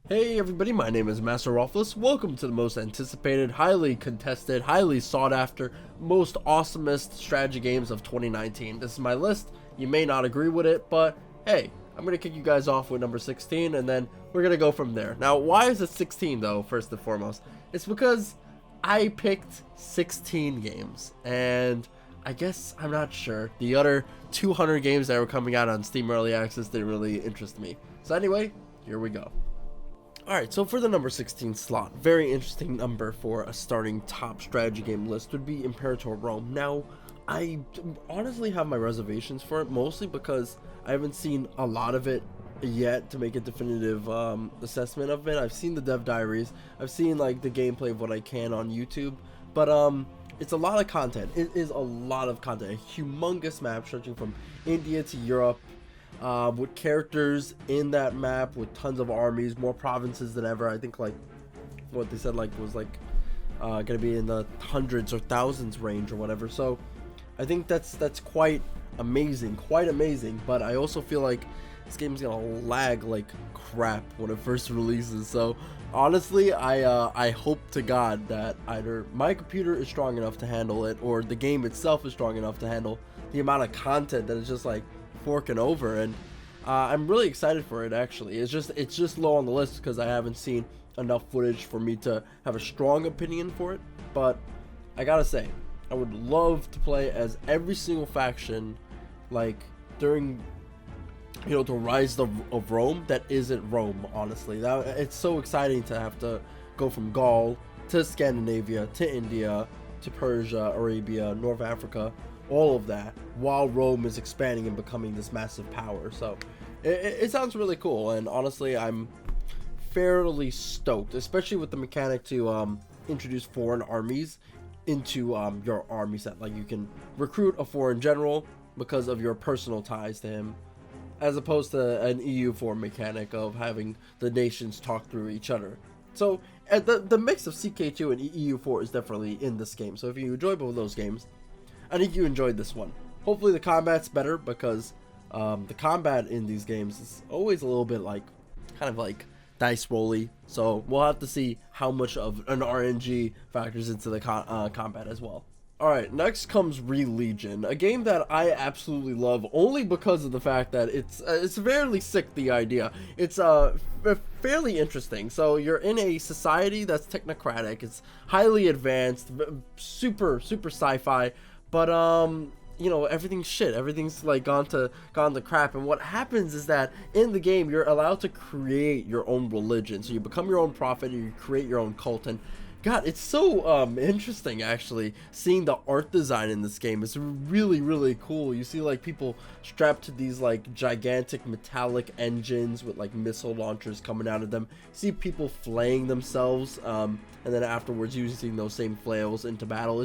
Hey everybody, my name is Masterofroflness. Welcome to the most anticipated, highly contested, highly sought after, most awesomest strategy games of 2019. This is my list. You may not agree with it, but hey, I'm going to kick you guys off with number 16 and then we're going to go from there. Now, why is it 16 though, first and foremost? It's because I picked 16 games and I guess I'm not sure. The other 200 games that were coming out on Steam Early Access didn't really interest me. So anyway, here we go. Alright, so for the number 16 slot, very interesting number for a starting top strategy game list would be Imperator Rome. Now, I honestly have my reservations for it, mostly because I haven't seen a lot of it yet to make a definitive assessment of it. I've seen the dev diaries, I've seen like the gameplay of what I can on YouTube, but it's a lot of content. It is a lot of content, a humongous map stretching from India to Europe, with characters in that map, with tons of armies, more provinces than ever. I think like what they said was gonna be in the hundreds or thousands range or whatever. So I think that's quite amazing, but I also feel like this game's gonna lag like crap when it first releases. So honestly, I hope to God that either my computer is strong enough to handle it or the game itself is strong enough to handle the amount of content that is just like forking over. And I'm really excited for it. Actually, it's just low on the list because I haven't seen enough footage for me to have a strong opinion for it. But I gotta say, I would love to play as every single faction, like during the rise of Rome that isn't Rome. Honestly, that it's so exciting to have to go from Gaul to Scandinavia to India to Persia, Arabia, North Africa, all of that, while Rome is expanding and becoming this massive power. So it sounds really cool, and honestly I'm fairly stoked, especially with the mechanic to introduce foreign armies into your army set. Like you can recruit a foreign general because of your personal ties to him, as opposed to an EU4 mechanic of having the nations talk through each other. So the mix of CK2 and EU4 is definitely in this game. So if you enjoy both of those games, I think you enjoyed this one. Hopefully the combat's better, because the combat in these games is always a little bit like kind of like dice rolly. So we'll have to see how much of an RNG factors into the combat as well. Alright, next comes Legion, a game that I absolutely love only because of the fact that it's fairly sick, the idea. It's fairly interesting. So you're in a society that's technocratic, it's highly advanced, super sci-fi, but everything's shit. Everything's like gone to crap. And what happens is that in the game you're allowed to create your own religion. So you become your own prophet and you create your own cult. And God, it's so interesting actually seeing the art design in this game. It's really cool. You see like people strapped to these like gigantic metallic engines with like missile launchers coming out of them. You see people flaying themselves and then afterwards using those same flails into battle.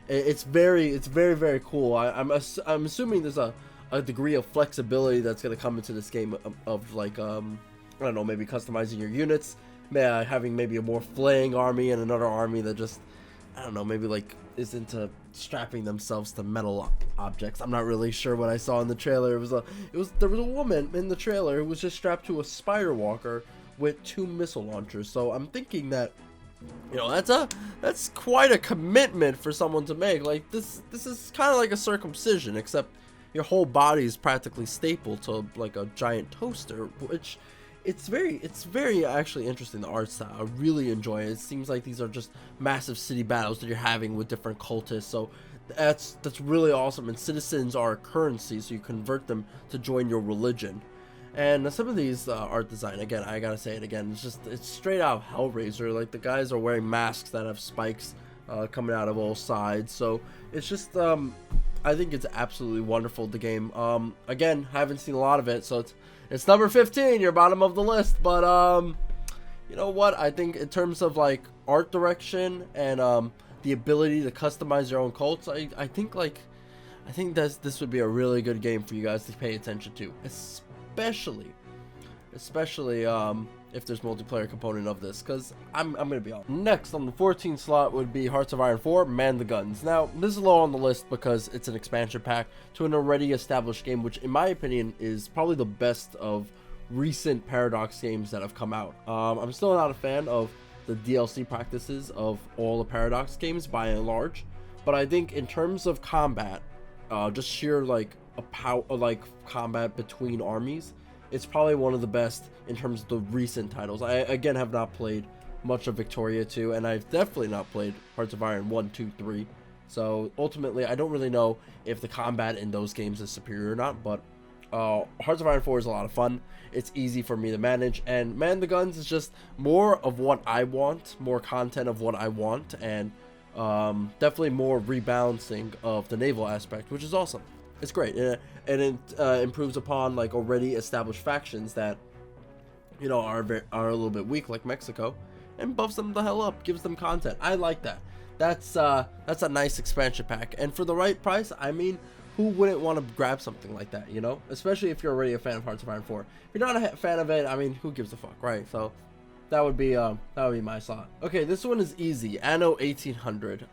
It's very cool. I'm assuming there's a degree of flexibility that's going to come into this game of like I don't know, maybe customizing your units, having maybe a more flaying army and another army that just, I don't know, maybe like is into strapping themselves to metal objects. I'm not really sure what I saw in the trailer. There was a woman in the trailer who was just strapped to a spider walker with 2 missile launchers. So I'm thinking that that's quite a commitment for someone to make. Like this is kind of like a circumcision, except your whole body is practically stapled to like a giant toaster, which it's very actually interesting. The art style, I really enjoy it. It seems like these are just massive city battles that you're having with different cultists, so that's really awesome. And citizens are a currency, so you convert them to join your religion. And some of these art design, again, I gotta say it again, it's straight out Hellraiser. Like the guys are wearing masks that have spikes coming out of all sides. So it's just, I think it's absolutely wonderful, the game. Again, haven't seen a lot of it, so it's number 15, your bottom of the list. But you know what? I think in terms of like art direction and the ability to customize your own cults, I think this would be a really good game for you guys to pay attention to, especially if there's multiplayer component of this, because I'm gonna be honest. Next on the 14th slot would be Hearts of Iron 4 Man the Guns. Now this is low on the list because it's an expansion pack to an already established game, which in my opinion is probably the best of recent Paradox games that have come out. I'm still not a fan of the DLC practices of all the Paradox games by and large, but I think in terms of combat, just sheer like combat between armies, it's probably one of the best in terms of the recent titles. I again have not played much of Victoria 2, and I've definitely not played Hearts of Iron 1, 2, 3. So ultimately, I don't really know if the combat in those games is superior or not, but Hearts of Iron 4 is a lot of fun. It's easy for me to manage, and Man the Guns is just more of what I want, more content of what I want, and definitely more rebalancing of the naval aspect, which is awesome. It's great, and it improves upon like already established factions that, you know, are a little bit weak, like Mexico, and buffs them the hell up, gives them content. I like that. That's a nice expansion pack, and for the right price, I mean, who wouldn't want to grab something like that, you know? Especially if you're already a fan of Hearts of Iron 4. If you're not a fan of it, I mean, who gives a fuck, right? So that would be my slot. Okay, this one is easy. Anno 1800.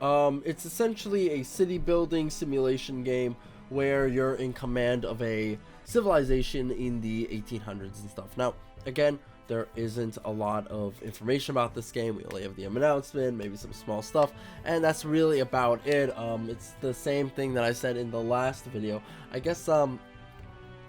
It's essentially a city building simulation game where you're in command of a civilization in the 1800s and stuff. Now, again, there isn't a lot of information about this game. We only have the announcement, maybe some small stuff, and that's really about it. It's the same thing that I said in the last video. I guess I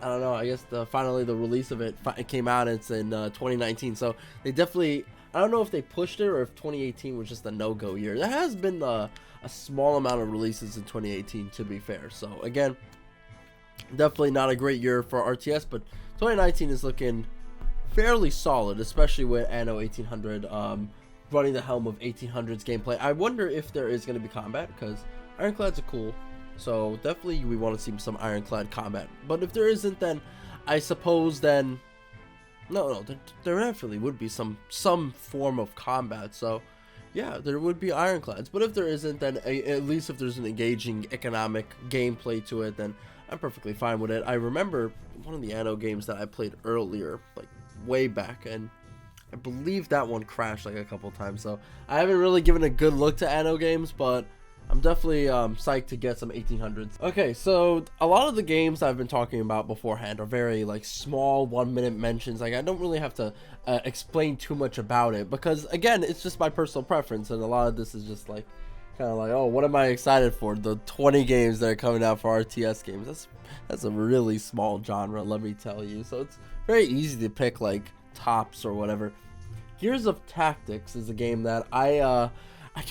don't know, I guess finally the release of it came out, and it's in 2019, so they definitely, I don't know if they pushed it or if 2018 was just a no-go year. There has been a small amount of releases in 2018, to be fair. So again, definitely not a great year for RTS, but 2019 is looking fairly solid, especially with Anno 1800 running the helm of 1800s gameplay. I wonder if there is going to be combat, because ironclads are cool, so definitely we want to see some ironclad combat. But if there isn't, then I suppose then no, there definitely would be some form of combat. So yeah, there would be ironclads. But if there isn't, then at least if there's an engaging economic gameplay to it, then I'm perfectly fine with it. I remember one of the Anno games that I played earlier, like way back, and I believe that one crashed like a couple times, so I haven't really given a good look to Anno games, but I'm definitely psyched to get some 1800s. Okay, so a lot of the games I've been talking about beforehand are very like small 1-minute mentions. Like I don't really have to explain too much about it, because again, it's just my personal preference, and a lot of this is just like kind of like, oh, what am I excited for? The 20 games that are coming out for RTS games. That's a really small genre, let me tell you. So it's very easy to pick like tops or whatever. Gears of Tactics is a game that I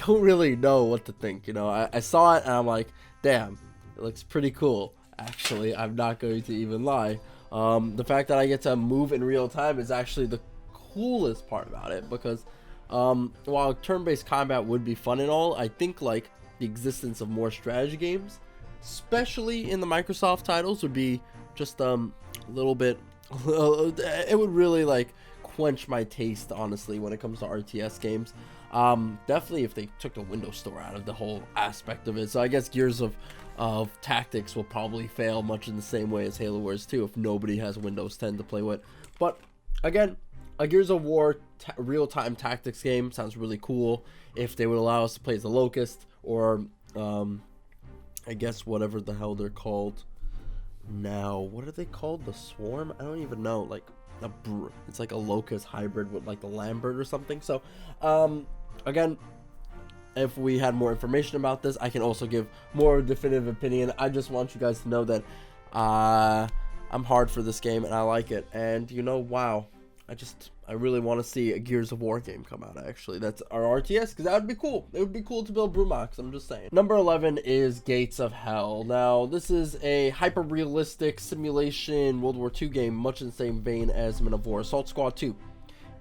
don't really know what to think. You know, I saw it and I'm like, damn, it looks pretty cool. Actually, I'm not going to even lie. The fact that I get to move in real time is actually the coolest part about it, because while turn-based combat would be fun and all, I think like the existence of more strategy games, especially in the Microsoft titles, would be just a little bit it would really like quench my taste, honestly, when it comes to RTS games. Definitely if they took the Windows Store out of the whole aspect of it. So I guess Gears of Tactics will probably fail much in the same way as Halo Wars 2 if nobody has Windows 10 to play with. But again, a Gears of War real-time tactics game sounds really cool. If they would allow us to play as the Locust, or I guess whatever the hell they're called now. What are they called? The Swarm? I don't even know. Like it's like a Locust hybrid with like the Lambert or something. So again, if we had more information about this, I can also give more definitive opinion. I just want you guys to know that I'm hard for this game and I like it. And you know, wow, I really want to see a Gears of War game come out, actually. That's our RTS, because that would be cool. It would be cool to build Brumox, I'm just saying. Number 11 is Gates of Hell. Now, this is a hyper-realistic simulation World War II game, much in the same vein as Men of War Assault Squad 2.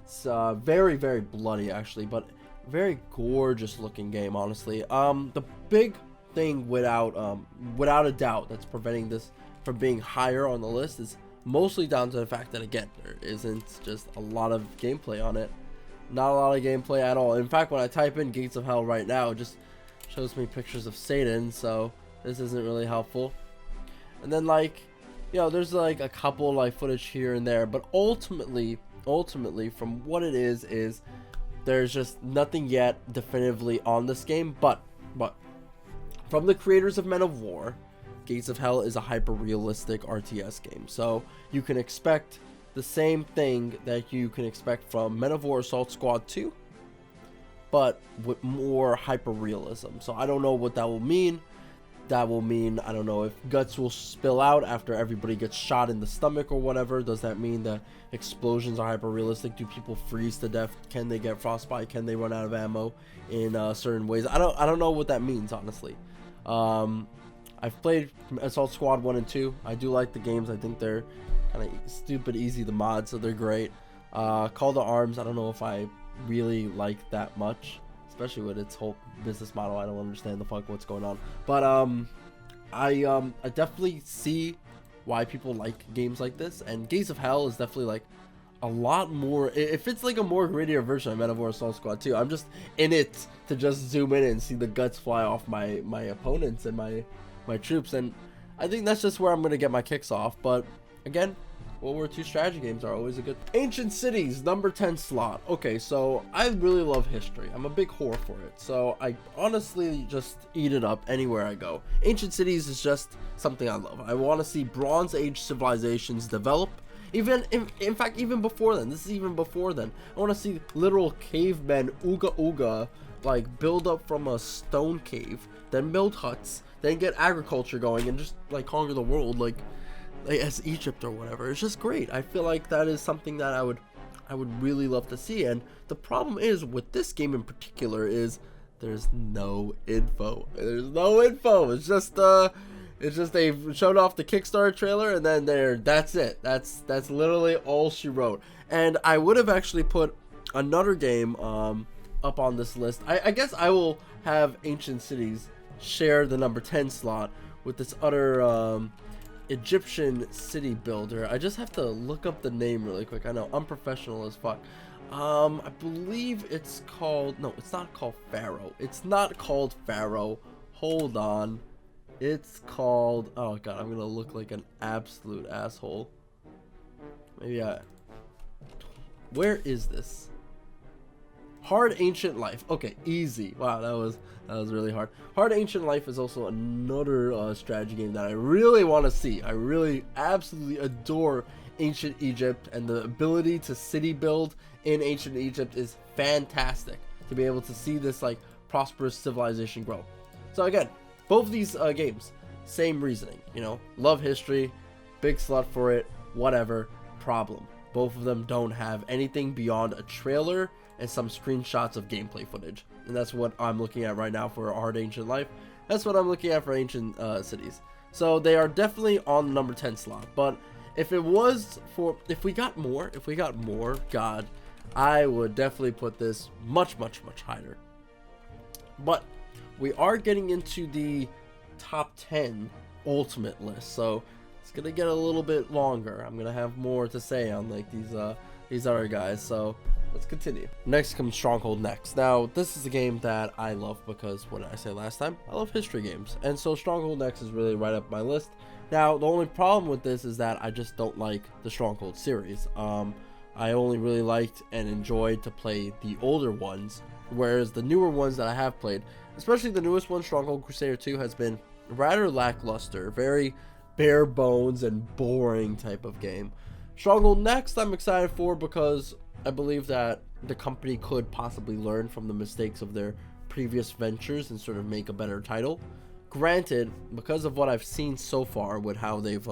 It's very, very bloody, actually, but very gorgeous looking game, honestly. The big thing without a doubt that's preventing this from being higher on the list is mostly down to the fact that, again, there isn't just a lot of gameplay on it. Not a lot of gameplay at all. In fact, when I type in Gates of Hell right now, it just shows me pictures of Satan, so this isn't really helpful. And then, like, you know, there's like a couple like footage here and there, but ultimately from what it is there's just nothing yet definitively on this game. But from the creators of Men of War, Gates of Hell is a hyper-realistic RTS game, so you can expect the same thing that you can expect from Men of War Assault Squad 2, but with more hyper realism. So I don't know what that will mean. That will mean, I don't know if guts will spill out after everybody gets shot in the stomach or whatever. Does that mean that explosions are hyper realistic? Do people freeze to death? Can they get frostbite? Can they run out of ammo in certain ways? I don't know what that means, honestly. I've played Assault Squad 1 and 2. I do like the games. I think they're kind of stupid easy to mod, so they're great. Call to Arms, I don't know if I really like that much, especially with its whole business model. I don't understand the fuck what's going on, but I definitely see why people like games like this, and Gates of Hell is definitely like a lot more. If it's like a more grittier version of Men of War Assault Squad 2, I'm just in it to just zoom in and see the guts fly off my opponents and my troops, and I think that's just where I'm gonna get my kicks off. But again, World War II strategy games are always a good. Ancient Cities, number 10 slot. Okay, so I really love history. I'm a big whore for it, so I honestly just eat it up anywhere I go. Ancient Cities is just something I love. I want to see Bronze Age civilizations develop. Even in fact, even before then. This is even before then. I want to see literal cavemen, ooga ooga, like build up from a stone cave, then build huts, then get agriculture going, and just like conquer the world, like as Egypt or whatever. It's just great. I feel like that is something that I would really love to see. And the problem is with this game in particular is there's no info. There's no info. It's just they showed off the Kickstarter trailer, and then that's it. That's literally all she wrote. And I would have actually put another game up on this list. I guess I will have Ancient Cities share the number 10 slot with this other Egyptian city builder. I just have to look up the name really quick. I know I'm professional as fuck. I believe it's called, no, it's not called Pharaoh. It's not called Pharaoh. Hold on. It's called, oh god, I'm gonna look like an absolute asshole. Maybe where is this? Hard Ancient Life. Okay, easy. Wow, that was really hard. Hard Ancient Life is also another strategy game that I really want to see. I really absolutely adore Ancient Egypt, and the ability to city build in Ancient Egypt is fantastic. To be able to see this like prosperous civilization grow. So again, both of these games, same reasoning. You know, love history, big slut for it, whatever. Problem. Both of them don't have anything beyond a trailer and some screenshots of gameplay footage. And that's what I'm looking at right now for Hard Ancient Life. That's what I'm looking at for Ancient Cities. So they are definitely on the number 10 slot. But if it was for, if we got more, God, I would definitely put this much higher. But we are getting into the top 10 ultimate list, so it's gonna get a little bit longer. I'm gonna have more to say on like these other guys, so let's continue. Next comes Stronghold Next. Now this is a game that I love because, what did I say last time? I love history games, and so Stronghold Next is really right up my list. Now the only problem with this is that I just don't like the Stronghold series. I only really liked and enjoyed to play the older ones, whereas the newer ones that I have played, especially the newest one, Stronghold Crusader 2, has been rather lackluster, very bare bones and boring type of game. Stronghold Next I'm excited for because I believe that the company could possibly learn from the mistakes of their previous ventures and sort of make a better title. Granted, because of what I've seen so far with how they've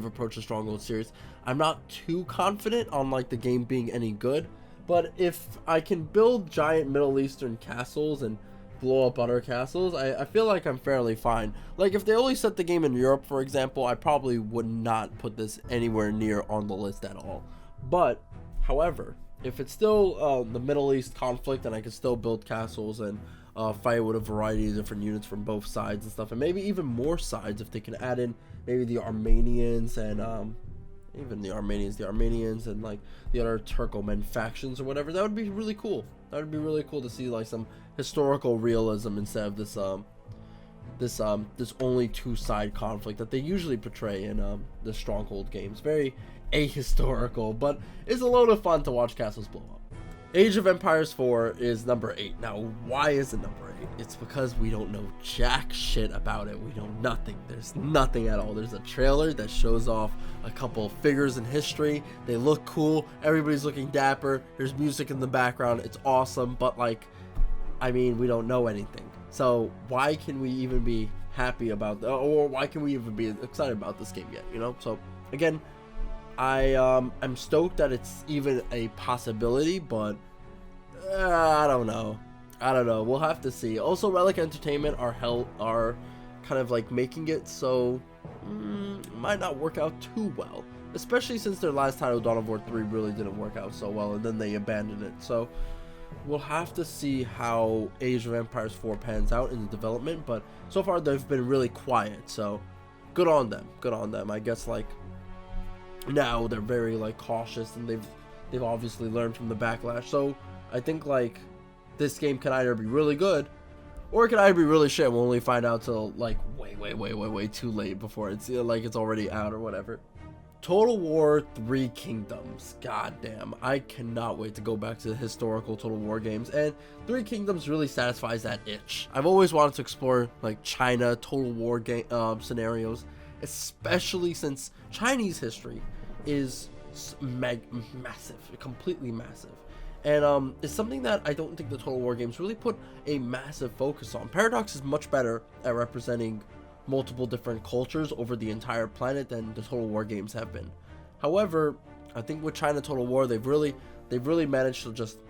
approached the Stronghold series, I'm not too confident on like the game being any good. But if I can build giant Middle Eastern castles and blow up other castles, I feel like I'm fairly fine. Like if they only set the game in Europe, for example, I probably would not put this anywhere near on the list at all. But however, if it's still the Middle East conflict and I can still build castles and fight with a variety of different units from both sides and stuff, and maybe even more sides if they can add in maybe the Armenians and even the Armenians and like the other Turkoman factions or whatever, that would be really cool. That would be really cool to see like some historical realism instead of this only two-side conflict that they usually portray in the Stronghold games. Very ahistorical, but it's a load of fun to watch castles blow up. Age of Empires 4 is number 8. Now, why is it number 8? It's because we don't know jack shit about it. We know nothing. There's nothing at all. There's a trailer that shows off a couple of figures in history. They look cool. Everybody's looking dapper. There's music in the background. It's awesome. But, like, I mean, we don't know anything. So, why can we even be happy about that? Or why can we even be excited about this game yet, you know? So, again, I'm stoked that it's even a possibility, but I don't know. We'll have to see. Also, Relic Entertainment are kind of like making it so might not work out too well, especially since their last title, Dawn of War 3, really didn't work out so well, and then they abandoned it. So we'll have to see how Age of Empires 4 pans out in the development, but so far they've been really quiet, so good on them. I guess, like, now they're very, like, cautious, and they've obviously learned from the backlash. So I think, like, this game can either be really good or it can either be really shit. We'll only find out till, like, way too late before it's like it's already out or whatever. Total War 3 Kingdoms. Goddamn, I cannot wait to go back to the historical Total War games, and 3 Kingdoms really satisfies that itch. I've always wanted to explore, like, China Total War game scenarios, especially since Chinese history is massive, completely massive, and it's something that I don't think the Total War games really put a massive focus on. Paradox is much better at representing multiple different cultures over the entire planet than the Total War games have been. However, I think with China Total War, they've really managed to just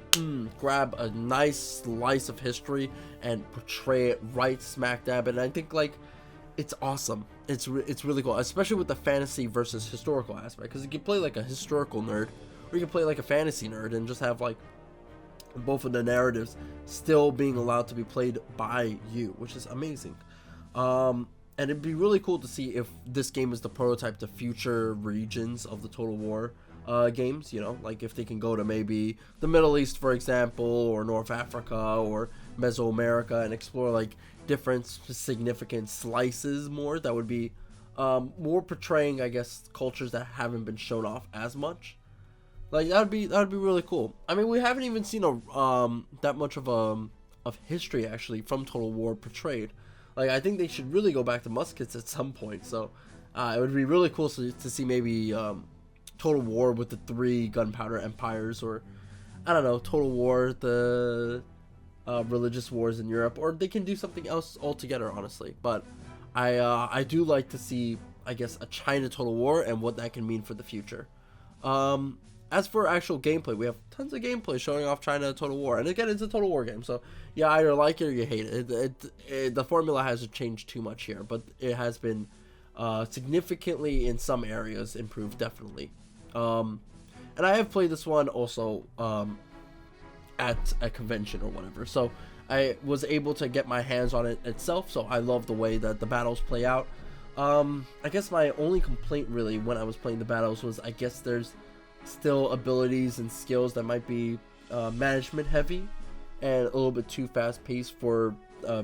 grab a nice slice of history and portray it right smack dab, and I think, like, it's awesome. It's really cool, especially with the fantasy versus historical aspect, because you can play like a historical nerd, or you can play like a fantasy nerd, and just have, like, both of the narratives still being allowed to be played by you, which is amazing. And it'd be really cool to see if this game is the prototype to future regions of the Total War games, you know, like if they can go to maybe the Middle East, for example, or North Africa, or Mesoamerica, and explore, like, different significant slices more that would be more portraying, I guess, cultures that haven't been shown off as much. Like, that would be really cool. I mean, we haven't even seen that much of history actually from Total War portrayed. Like, I think they should really go back to muskets at some point. So it would be really cool to see maybe Total War with the 3 gunpowder empires, or I don't know, Total War the religious wars in Europe, or they can do something else altogether, honestly. But I do like to see, I guess, a China Total War and what that can mean for the future. As for actual gameplay, we have tons of gameplay showing off China Total War, and again, it's a Total War game, so you either like it or you hate it. The formula hasn't changed too much here, but it has been significantly in some areas improved, definitely. And I have played this one also at a convention or whatever, so I was able to get my hands on it itself, so I love the way that the battles play out. I guess my only complaint really when I was playing the battles was, I guess there's still abilities and skills that might be management heavy and a little bit too fast paced for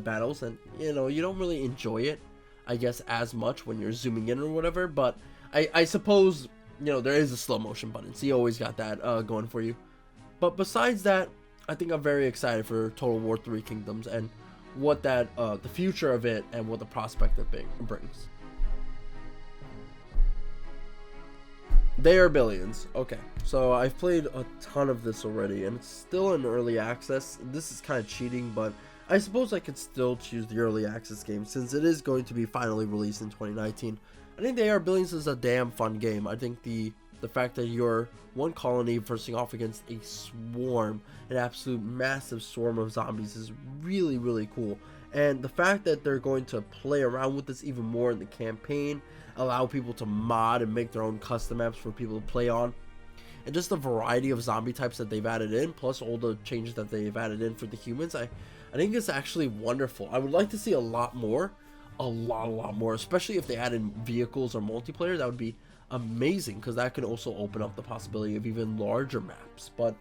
battles, and you know, you don't really enjoy it, I guess, as much when you're zooming in or whatever. But I suppose, you know, there is a slow motion button, so you always got that going for you. But besides that, I think I'm very excited for Total War 3 Kingdoms and what that the future of it and what the prospect of it brings. They Are Billions. Okay, so I've played a ton of this already, and it's still in early access. This is kind of cheating, but I suppose I could still choose the early access game since it is going to be finally released in 2019. I think They Are Billions is a damn fun game. I think the fact that you're one colony facing off against a swarm, an absolute massive swarm of zombies, is really, really cool. And the fact that they're going to play around with this even more in the campaign, allow people to mod and make their own custom maps for people to play on, and just the variety of zombie types that they've added in, plus all the changes that they've added in for the humans, I think it's actually wonderful. I would like to see a lot more, especially if they add in vehicles or multiplayer. That would be amazing, because that could also open up the possibility of even larger maps. But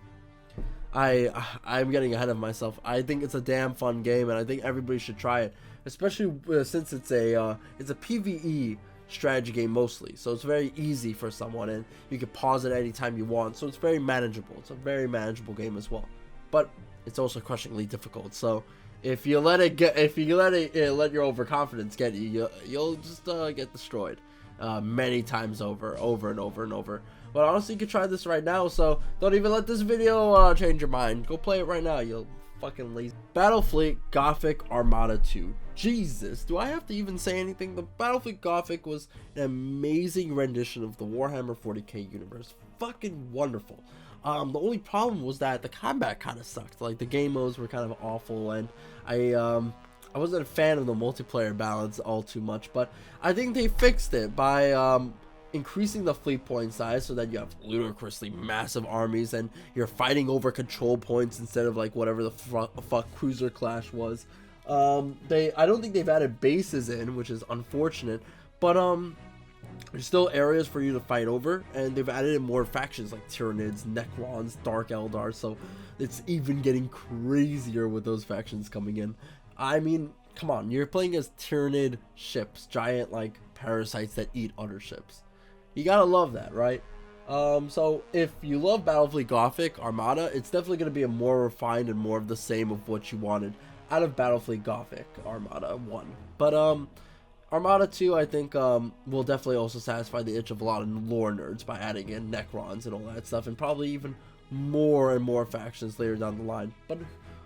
I'm getting ahead of myself. I think it's a damn fun game, and I think everybody should try it, especially since it's a PvE strategy game mostly, so it's very easy for someone, and you can pause it anytime you want, so it's very manageable. It's a very manageable game as well, but it's also crushingly difficult. So if you let your overconfidence get you, you'll just get destroyed many times over and over. But honestly, you can try this right now, so don't even let this video change your mind. Go play it right now, you'll fucking lazy. Battlefleet Gothic Armada 2. Jesus, do I have to even say anything? The Battlefleet Gothic was an amazing rendition of the Warhammer 40k universe. Fucking wonderful. The only problem was that the combat kind of sucked. Like, the game modes were kind of awful, and I wasn't a fan of the multiplayer balance all too much, but I think they fixed it by increasing the fleet point size so that you have ludicrously massive armies and you're fighting over control points instead of like whatever the fuck cruiser clash was. I don't think they've added bases in, which is unfortunate, but there's still areas for you to fight over, and they've added in more factions like Tyranids, Necrons, Dark Eldar, so it's even getting crazier with those factions coming in. I mean, come on, you're playing as Tyranid ships, giant like parasites that eat other ships. You gotta love that, right? So if you love Battlefleet Gothic Armada, it's definitely going to be a more refined and more of the same of what you wanted out of Battlefleet Gothic Armada 1. But Armada 2, I think, will definitely also satisfy the itch of a lot of lore nerds by adding in Necrons and all that stuff, and probably even more and more factions later down the line. But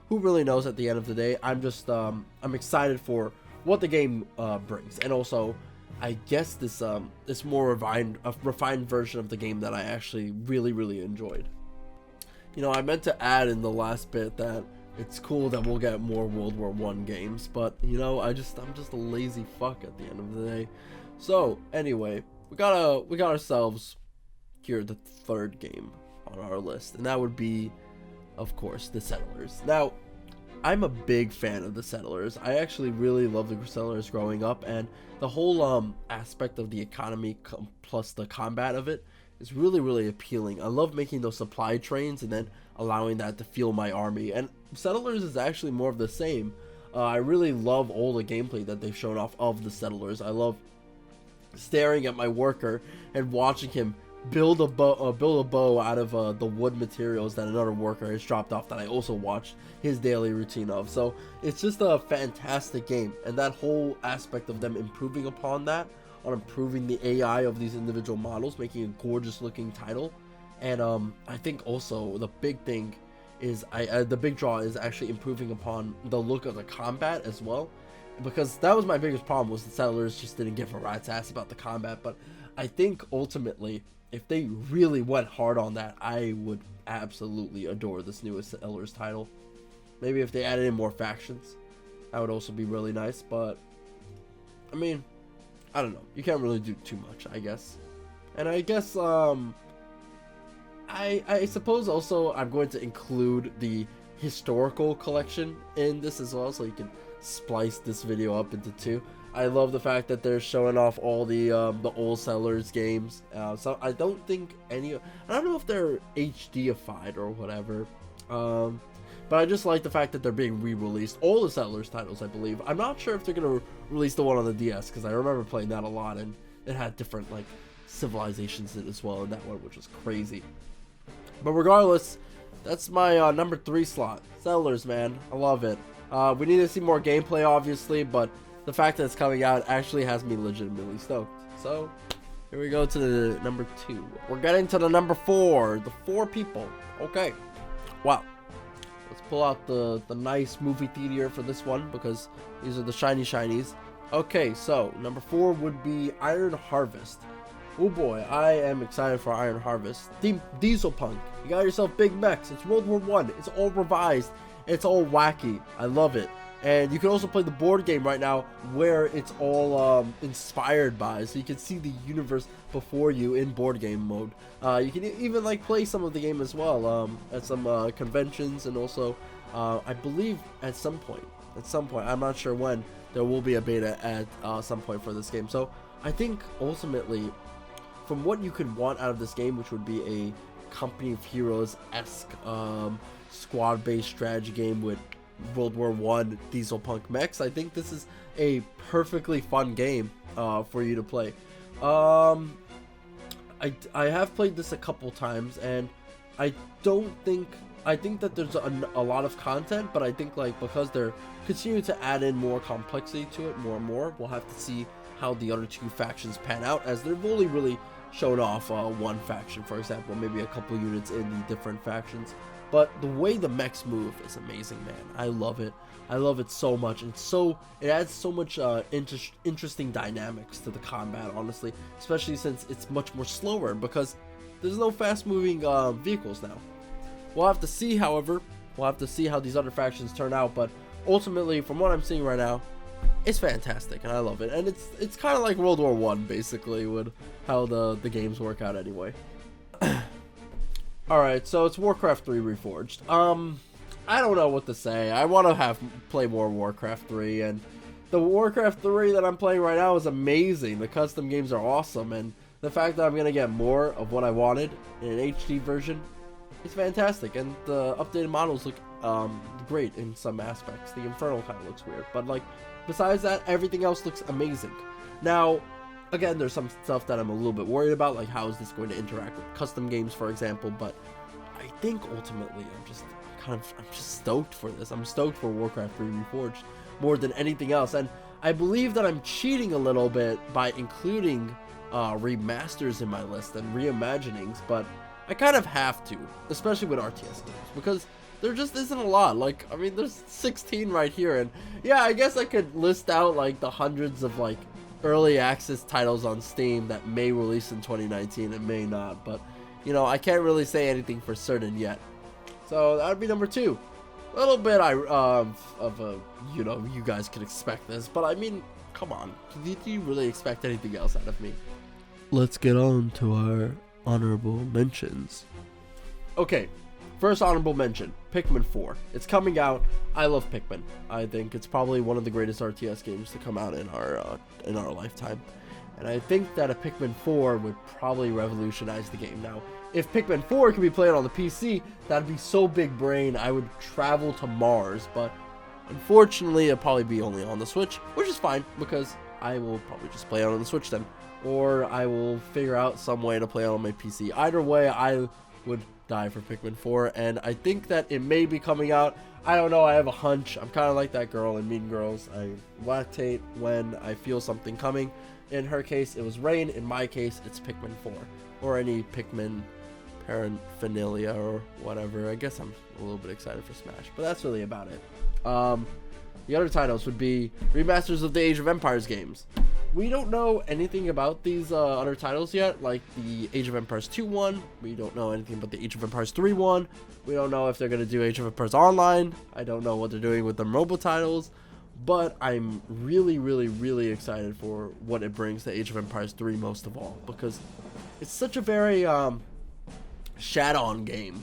who really knows at the end of the day? I'm just I'm excited for what the game brings, and also I guess this more refined version of the game that I actually really enjoyed. You know, I meant to add in the last bit that it's cool that we'll get more World War I games, but you know, I'm just a lazy fuck at the end of the day. So anyway, we got ourselves here the third game on our list, and that would be, of course, the Settlers. Now, I'm a big fan of the Settlers. I actually really loved the Settlers growing up, and the whole aspect of the economy plus the combat of it is really appealing. I love making those supply trains and then allowing that to fuel my army, and Settlers is actually more of the same. I really love all the gameplay that they've shown off of the Settlers. I love staring at my worker and watching him build a bow out of the wood materials that another worker has dropped off that I also watched his daily routine of. So it's just a fantastic game, and that whole aspect of them improving upon that, on improving the AI of these individual models, making a gorgeous looking title. And I think also the big thing is the big draw is actually improving upon the look of the combat as well, because that was my biggest problem, was the Settlers just didn't give a rat's ass about the combat. But I think ultimately, if they really went hard on that, I would absolutely adore this newest Settlers title. Maybe if they added in more factions, that would also be really nice. But I mean, I don't know, you can't really do too much, I guess. And I guess I suppose also I'm going to include the historical collection in this as well, so you can splice this video up into two. I love the fact that they're showing off all the old Settlers games. So I don't think I don't know if they're HDified or whatever. But I just like the fact that they're being re-released. All the Settlers titles, I believe. I'm not sure if they're gonna release the one on the DS, because I remember playing that a lot, and it had different like civilizations in it as well in that one, which was crazy. But regardless, that's my number 3 slot. Settlers, man, I love it. We need to see more gameplay, obviously, but the fact that it's coming out actually has me legitimately stoked. So here we go to the number 2. We're getting to the number 4. The 4 people. Okay. Wow. Let's pull out the nice movie theater for this one, because these are the shinies. Okay, so number 4 would be Iron Harvest. Oh boy, I am excited for Iron Harvest. Diesel Punk. You got yourself big mechs. It's World War I. It's all revised. It's all wacky. I love it. And you can also play the board game right now, where it's all inspired by, so you can see the universe before you in board game mode. You can even like play some of the game as well at some conventions, and also I believe at some point, I'm not sure when, there will be a beta at some point for this game. So I think ultimately, from what you could want out of this game, which would be a Company of Heroes-esque squad-based strategy game with World War I diesel punk mechs, I think this is a perfectly fun game for you to play. I have played this a couple times, and I think that there's a lot of content, but I think like because they're continuing to add in more complexity to it more and more, we'll have to see how the other two factions pan out, as they've only really shown off one faction, for example, maybe a couple units in the different factions. But the way the mechs move is amazing, man. I love it. I love it so much. And it adds so much interesting dynamics to the combat, honestly, especially since it's much more slower because there's no fast-moving vehicles now. We'll have to see, however. We'll have to see how these other factions turn out, but ultimately, from what I'm seeing right now, it's fantastic, and I love it. And it's kind of like World War I, basically, with how the games work out anyway. Alright, so it's Warcraft 3 Reforged. I don't know what to say. I want to play more Warcraft 3, and the Warcraft 3 that I'm playing right now is amazing. The custom games are awesome, and the fact that I'm going to get more of what I wanted in an HD version, it's fantastic. And the updated models look great in some aspects. The Infernal kind of looks weird, but like besides that, everything else looks amazing. Now, again, there's some stuff that I'm a little bit worried about, like how is this going to interact with custom games, for example, but I think ultimately I'm just stoked for this. I'm stoked for Warcraft 3 Reforged more than anything else, and I believe that I'm cheating a little bit by including remasters in my list and reimaginings, but I kind of have to, especially with RTS games, because there just isn't a lot. Like, I mean, there's 16 right here, and yeah, I guess I could list out like the hundreds of like early access titles on Steam that may release in 2019 and may not, but you know, I can't really say anything for certain yet. So that would be number 2. A little bit you know, you guys could expect this, but I mean, come on, did you really expect anything else out of me? Let's get on to our honorable mentions. Okay, first honorable mention, Pikmin 4. It's coming out. I love Pikmin. I think it's probably one of the greatest RTS games to come out in our lifetime. And I think that a Pikmin 4 would probably revolutionize the game. Now, if Pikmin 4 could be played on the PC, that'd be so big brain, I would travel to Mars. But unfortunately, it'll probably be only on the Switch, which is fine, because I will probably just play it on the Switch then. Or I will figure out some way to play it on my PC. Either way, I would die for Pikmin 4, and I think that it may be coming out. I don't know, I have a hunch. I'm kind of like that girl in Mean Girls. I lactate when I feel something coming. In her case, it was rain. In my case, it's Pikmin 4. Or any Pikmin paraphernalia or whatever. I guess I'm a little bit excited for Smash, but that's really about it. The other titles would be remasters of the Age of Empires games. We don't know anything about these other titles yet, like the Age of Empires 2 one. We don't know anything about the Age of Empires 3 one. We don't know if they're going to do Age of Empires Online. I don't know what they're doing with the mobile titles, but I'm really, really, really excited for what it brings to Age of Empires 3 most of all, because it's such a very shat-on game.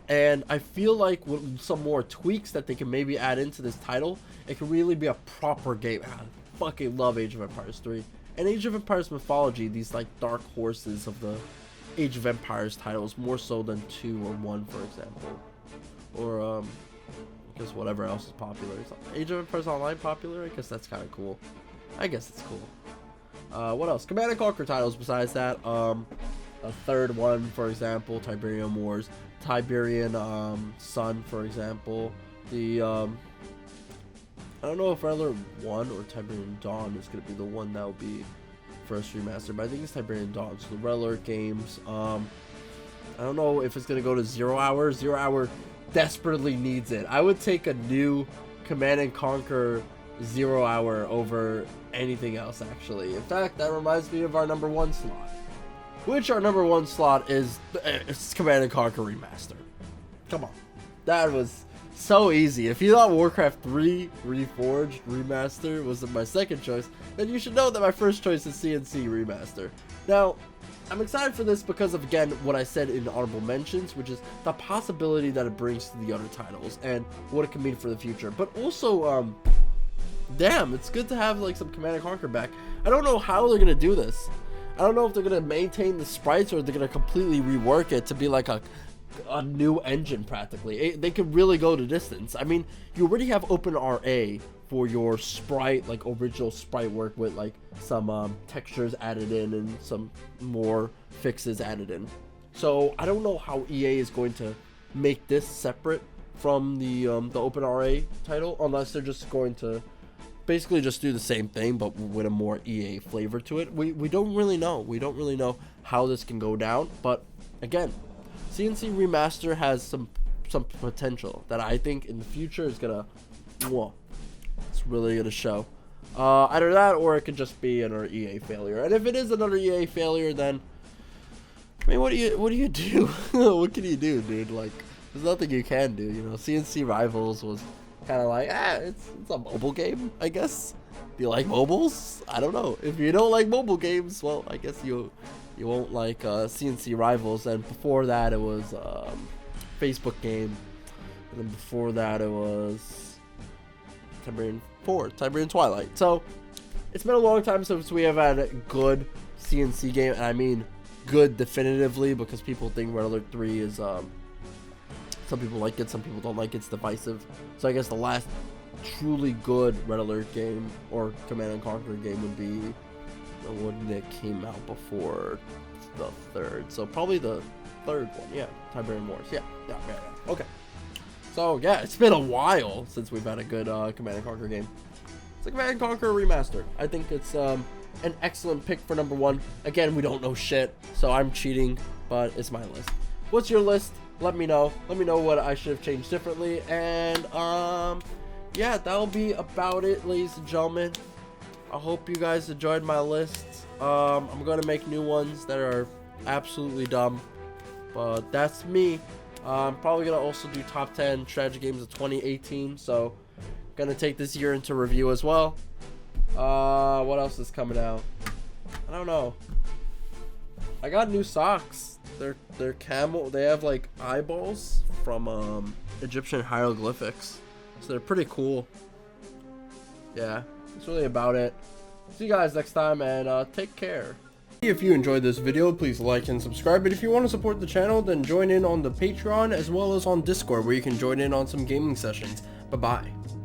And I feel like with some more tweaks that they can maybe add into this title, it can really be a proper game. I fucking love Age of Empires 3. And Age of Empires mythology, these like dark horses of the Age of Empires titles, more so than 2 or 1, for example. Or, I guess whatever else is popular. Is Age of Empires Online popular? I guess that's kind of cool. I guess it's cool. What else? Command & Conquer titles besides that. A third one, for example, Tiberium Wars. Tiberian Sun, for example. The I don't know if Regular 1 or Tiberian Dawn is going to be the one that will be first remastered, but I think it's Tiberian Dawn. So the Red Alert games. I don't know if it's going to go to 0 Hour. 0 Hour desperately needs it. I would take a new Command & Conquer 0 Hour over anything else, actually. In fact, that reminds me of our number 1 slot. Which our number 1 slot is Command & Conquer Remaster. Come on. That was so easy. If you thought Warcraft 3 Reforged Remaster was my second choice, then you should know that my first choice is C&C Remaster. Now, I'm excited for this because of, again, what I said in honorable mentions, which is the possibility that it brings to the other titles and what it can mean for the future. But also, damn, it's good to have like some Command & Conquer back. I don't know how they're going to do this. I don't know if they're going to maintain the sprites or they're going to completely rework it to be like a a new engine practically. They could really go the distance. I mean, you already have OpenRA for your sprite, like original sprite work with like some textures added in and some more fixes added in. So I don't know how EA is going to make this separate from the OpenRA title, unless they're just going to basically just do the same thing but with a more EA flavor to it. We don't really know. We don't really know how this can go down, but again, C&C Remaster has some potential that I think in the future is gonna, whoa, it's really gonna show. Either that or it could just be another EA failure. And if it is another EA failure, then I mean, what do you do? What can you do, dude? Like, there's nothing you can do. You know, C&C Rivals was kind of like, it's a mobile game, I guess. Do you like mobiles? I don't know. If you don't like mobile games, well, I guess you won't like C&C Rivals. And before that, it was Facebook game. And then before that, it was Tiberian Twilight. So it's been a long time since we have had a good C&C game, and I mean good definitively, because people think Red Alert 3 is some people like it, some people don't like it, it's divisive. So I guess the last truly good Red Alert game or Command and Conquer game would be the one that came out before the third. So probably the third one, yeah, Tiberian Wars, yeah. Okay. So yeah, it's been a while since we've had a good Command and Conquer game. It's a Command and Conquer Remastered. I think it's an excellent pick for number 1. Again, we don't know shit, so I'm cheating, but it's my list. What's your list? Let me know. Let me know what I should have changed differently. And yeah, that'll be about it, ladies and gentlemen. I hope you guys enjoyed my lists. I'm gonna make new ones that are absolutely dumb, but that's me. I'm probably gonna also do top 10 strategy games of 2018. So gonna take this year into review as well. What else is coming out? I don't know. I got new socks. They're camel. They have like eyeballs from Egyptian hieroglyphics, so they're pretty cool. Yeah, that's really about it. See you guys next time, and take care. If you enjoyed this video, please like and subscribe. But if you want to support the channel, then join in on the Patreon as well as on Discord, where you can join in on some gaming sessions. Bye bye.